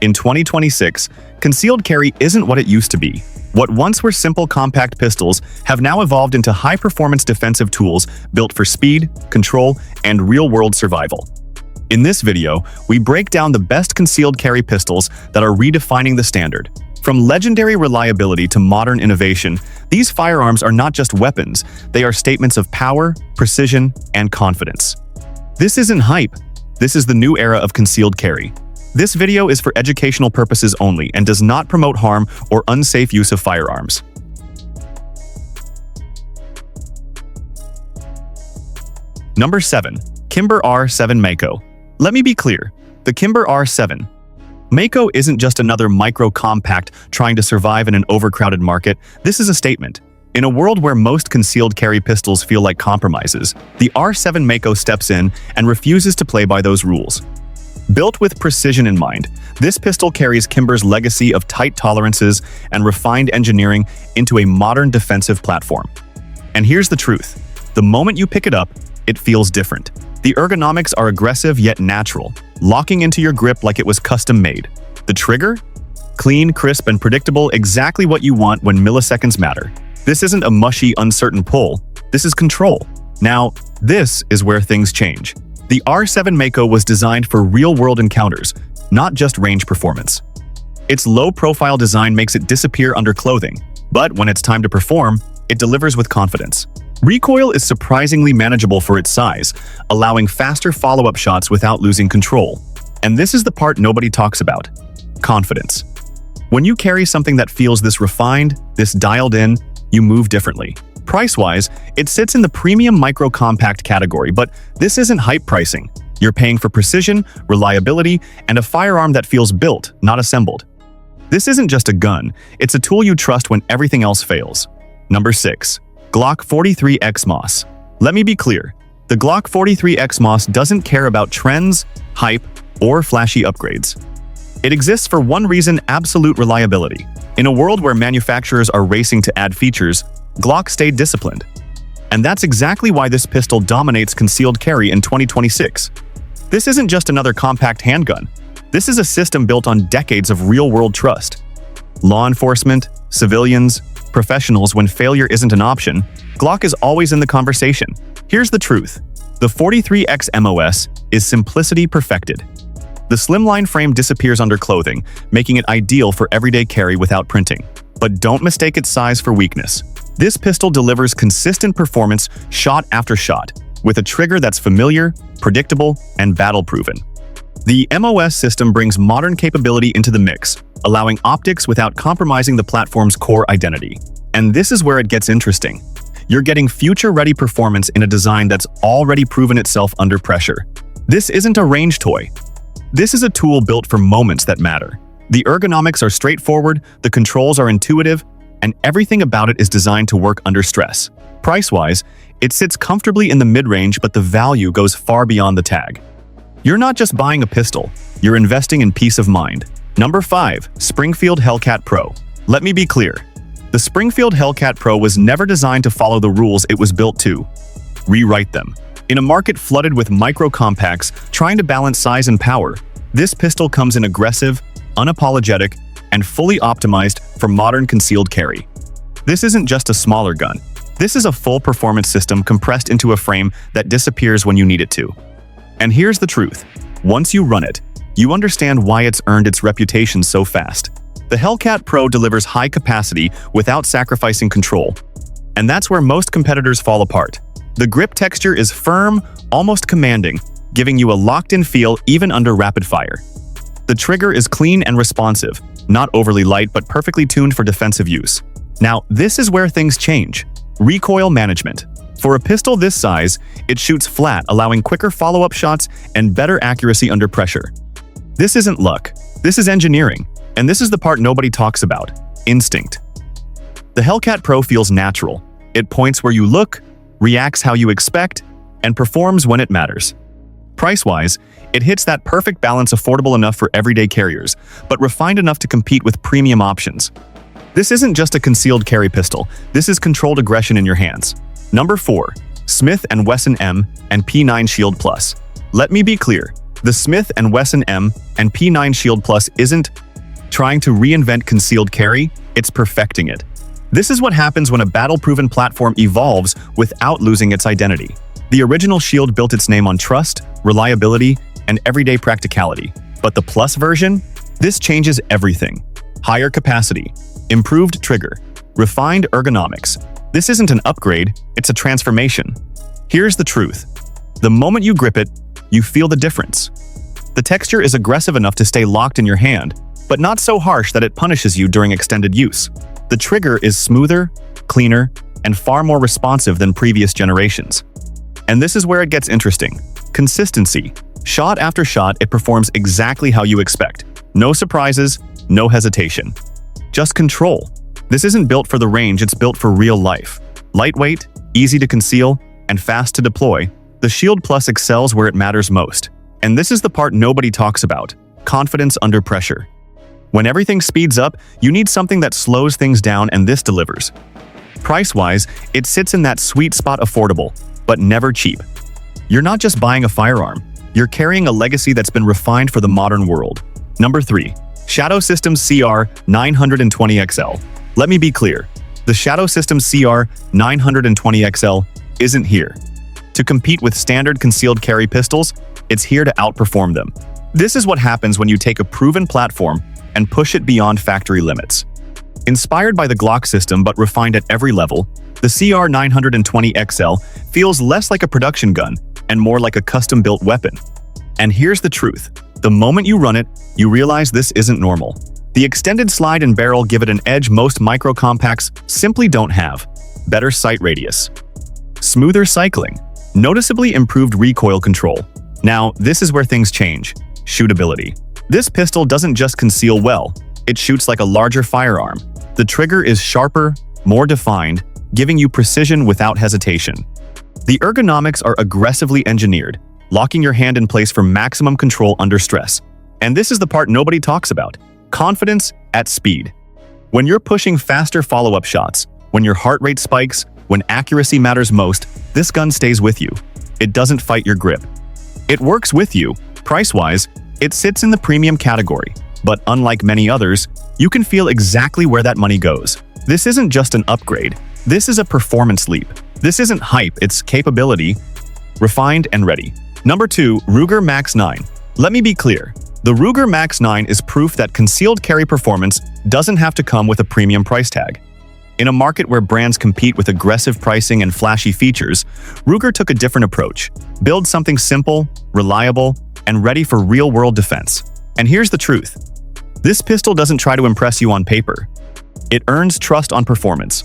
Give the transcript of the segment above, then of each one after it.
In 2026, concealed carry isn't what it used to be. What once were simple compact pistols have now evolved into high-performance defensive tools built for speed, control, and real-world survival. In this video, we break down the best concealed carry pistols that are redefining the standard. From legendary reliability to modern innovation, these firearms are not just weapons, they are statements of power, precision, and confidence. This isn't hype. This is the new era of concealed carry. This video is for educational purposes only and does not promote harm or unsafe use of firearms. Number 7. Kimber R7 Mako. Let me be clear, the Kimber R7 Mako isn't just another micro-compact trying to survive in an overcrowded market. This is a statement. In a world where most concealed carry pistols feel like compromises, the R7 Mako steps in and refuses to play by those rules. Built with precision in mind, this pistol carries Kimber's legacy of tight tolerances and refined engineering into a modern defensive platform. And here's the truth. The moment you pick it up, it feels different. The ergonomics are aggressive yet natural, locking into your grip like it was custom-made. The trigger? Clean, crisp, and predictable, exactly what you want when milliseconds matter. This isn't a mushy, uncertain pull. This is control. Now, this is where things change. The R7 Mako was designed for real-world encounters, not just range performance. Its low-profile design makes it disappear under clothing, but when it's time to perform, it delivers with confidence. Recoil is surprisingly manageable for its size, allowing faster follow-up shots without losing control. And this is the part nobody talks about: confidence. When you carry something that feels this refined, this dialed in, you move differently. Price-wise, it sits in the premium micro-compact category, but this isn't hype pricing. You're paying for precision, reliability, and a firearm that feels built, not assembled. This isn't just a gun, it's a tool you trust when everything else fails. Number 6. Glock 43 XMOS. Let me be clear, the Glock 43 XMOS doesn't care about trends, hype, or flashy upgrades. It exists for one reason: absolute reliability. In a world where manufacturers are racing to add features, Glock stayed disciplined. And that's exactly why this pistol dominates concealed carry in 2026. This isn't just another compact handgun. This is a system built on decades of real-world trust. Law enforcement, civilians, professionals, when failure isn't an option, Glock is always in the conversation. Here's the truth. The 43X MOS is simplicity perfected. The slimline frame disappears under clothing, making it ideal for everyday carry without printing. But don't mistake its size for weakness. This pistol delivers consistent performance shot after shot, with a trigger that's familiar, predictable, and battle-proven. The MOS system brings modern capability into the mix, allowing optics without compromising the platform's core identity. And this is where it gets interesting. You're getting future-ready performance in a design that's already proven itself under pressure. This isn't a range toy. This is a tool built for moments that matter. The ergonomics are straightforward, the controls are intuitive, and everything about it is designed to work under stress. Price-wise, it sits comfortably in the mid-range, but the value goes far beyond the tag. You're not just buying a pistol, you're investing in peace of mind. Number 5. Springfield Hellcat Pro. Let me be clear. The Springfield Hellcat Pro was never designed to follow the rules, it was built to rewrite them. In a market flooded with micro-compacts trying to balance size and power, this pistol comes in aggressive, unapologetic, and fully optimized for modern concealed carry. This isn't just a smaller gun. This is a full performance system compressed into a frame that disappears when you need it to. And here's the truth. Once you run it, you understand why it's earned its reputation so fast. The Hellcat Pro delivers high capacity without sacrificing control. And that's where most competitors fall apart. The grip texture is firm, almost commanding, giving you a locked-in feel even under rapid fire. The trigger is clean and responsive, not overly light but perfectly tuned for defensive use. Now, this is where things change. Recoil management. For a pistol this size, it shoots flat, allowing quicker follow-up shots and better accuracy under pressure. This isn't luck, this is engineering. And this is the part nobody talks about: instinct. The Hellcat Pro feels natural. It points where you look, reacts how you expect, and performs when it matters. Price-wise, it hits that perfect balance, affordable enough for everyday carriers, but refined enough to compete with premium options. This isn't just a concealed carry pistol, this is controlled aggression in your hands. Number 4. Smith & Wesson M and P9 Shield Plus. Let me be clear, The Smith & Wesson M and P9 Shield Plus isn't trying to reinvent concealed carry, it's perfecting it. This is what happens when a battle-proven platform evolves without losing its identity. The original Shield built its name on trust, reliability, and everyday practicality. But the Plus version? This changes everything. Higher capacity, improved trigger, refined ergonomics. This isn't an upgrade, it's a transformation. Here's the truth. The moment you grip it, you feel the difference. The texture is aggressive enough to stay locked in your hand, but not so harsh that it punishes you during extended use. The trigger is smoother, cleaner, and far more responsive than previous generations. And this is where it gets interesting. Consistency. Shot after shot, it performs exactly how you expect. No surprises, no hesitation. Just control. This isn't built for the range, it's built for real life. Lightweight, easy to conceal, and fast to deploy, the Shield Plus excels where it matters most. And this is the part nobody talks about: confidence under pressure. When everything speeds up, you need something that slows things down, and this delivers. Price-wise, it sits in that sweet spot, affordable, but never cheap. You're not just buying a firearm, you're carrying a legacy that's been refined for the modern world. Number 3. Shadow Systems CR920XL. Let me be clear, the Shadow Systems CR920XL isn't here to compete with standard concealed carry pistols, it's here to outperform them. This is what happens when you take a proven platform and push it beyond factory limits. Inspired by the Glock system but refined at every level, the CR920XL feels less like a production gun and more like a custom-built weapon. And here's the truth. The moment you run it, you realize this isn't normal. The extended slide and barrel give it an edge most micro compacts simply don't have. Better sight radius. Smoother cycling. Noticeably improved recoil control. Now, this is where things change. Shootability. This pistol doesn't just conceal well, it shoots like a larger firearm. The trigger is sharper, more defined, giving you precision without hesitation. The ergonomics are aggressively engineered, locking your hand in place for maximum control under stress. And this is the part nobody talks about: confidence at speed. When you're pushing faster follow-up shots, when your heart rate spikes, when accuracy matters most, this gun stays with you. It doesn't fight your grip. It works with you. Price-wise, it sits in the premium category, but unlike many others, you can feel exactly where that money goes. This isn't just an upgrade. This is a performance leap. This isn't hype, it's capability, refined and ready. Number 2, Ruger Max 9. Let me be clear. The Ruger Max 9 is proof that concealed carry performance doesn't have to come with a premium price tag. In a market where brands compete with aggressive pricing and flashy features, Ruger took a different approach. Build something simple, reliable, and ready for real-world defense. And here's the truth. This pistol doesn't try to impress you on paper. It earns trust on performance.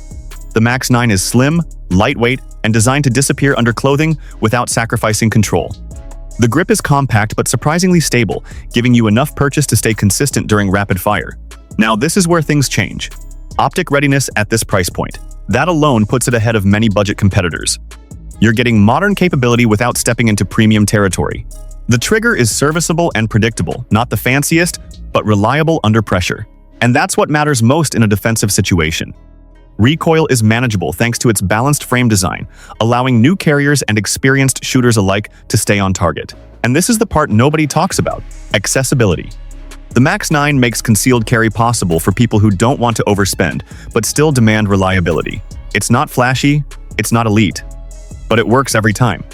The Max 9 is slim, lightweight, and designed to disappear under clothing without sacrificing control. The grip is compact but surprisingly stable, giving you enough purchase to stay consistent during rapid fire. Now this is where things change. Optic readiness at this price point. That alone puts it ahead of many budget competitors. You're getting modern capability without stepping into premium territory. The trigger is serviceable and predictable, not the fanciest, but reliable under pressure. And that's what matters most in a defensive situation. Recoil is manageable thanks to its balanced frame design, allowing new carriers and experienced shooters alike to stay on target. And this is the part nobody talks about: accessibility. The Max 9 makes concealed carry possible for people who don't want to overspend, but still demand reliability. It's not flashy, it's not elite, but it works every time.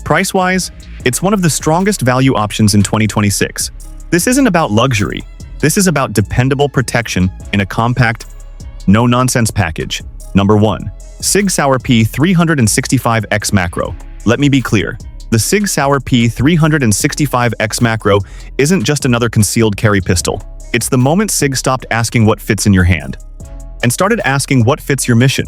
Price-wise, it's one of the strongest value options in 2026. This isn't about luxury. This is about dependable protection in a compact, no-nonsense package. Number 1. SIG Sauer P365 XMacro. Let me be clear. The SIG Sauer P365 XMacro isn't just another concealed carry pistol. It's the moment SIG stopped asking what fits in your hand and started asking what fits your mission.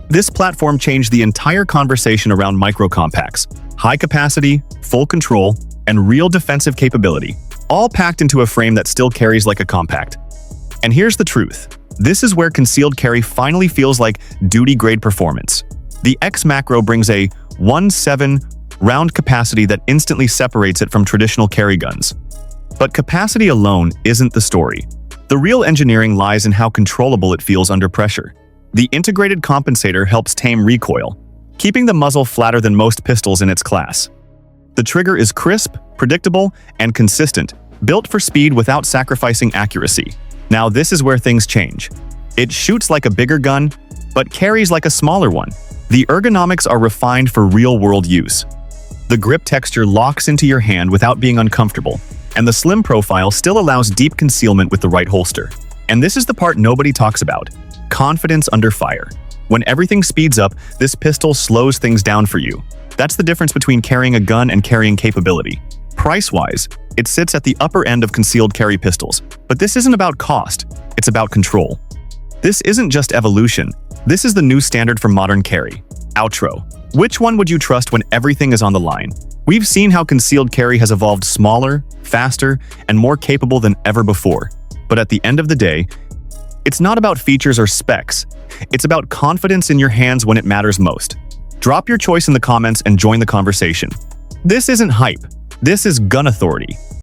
This platform changed the entire conversation around micro-compacts: high capacity, full control, and real defensive capability, all packed into a frame that still carries like a compact. And here's the truth. This is where concealed carry finally feels like duty-grade performance. The XMacro brings a 1.7 round capacity that instantly separates it from traditional carry guns. But capacity alone isn't the story. The real engineering lies in how controllable it feels under pressure. The integrated compensator helps tame recoil, keeping the muzzle flatter than most pistols in its class. The trigger is crisp, predictable, and consistent, built for speed without sacrificing accuracy. Now this is where things change. It shoots like a bigger gun, but carries like a smaller one. The ergonomics are refined for real-world use. The grip texture locks into your hand without being uncomfortable, and the slim profile still allows deep concealment with the right holster. And this is the part nobody talks about: confidence under fire. When everything speeds up, this pistol slows things down for you. That's the difference between carrying a gun and carrying capability. Price-wise, it sits at the upper end of concealed carry pistols, but this isn't about cost, it's about control. This isn't just evolution, this is the new standard for modern carry. Outro. Which one would you trust when everything is on the line? We've seen how concealed carry has evolved smaller, faster, and more capable than ever before. But at the end of the day, it's not about features or specs. It's about confidence in your hands when it matters most. Drop your choice in the comments and join the conversation. This isn't hype. This is gun authority.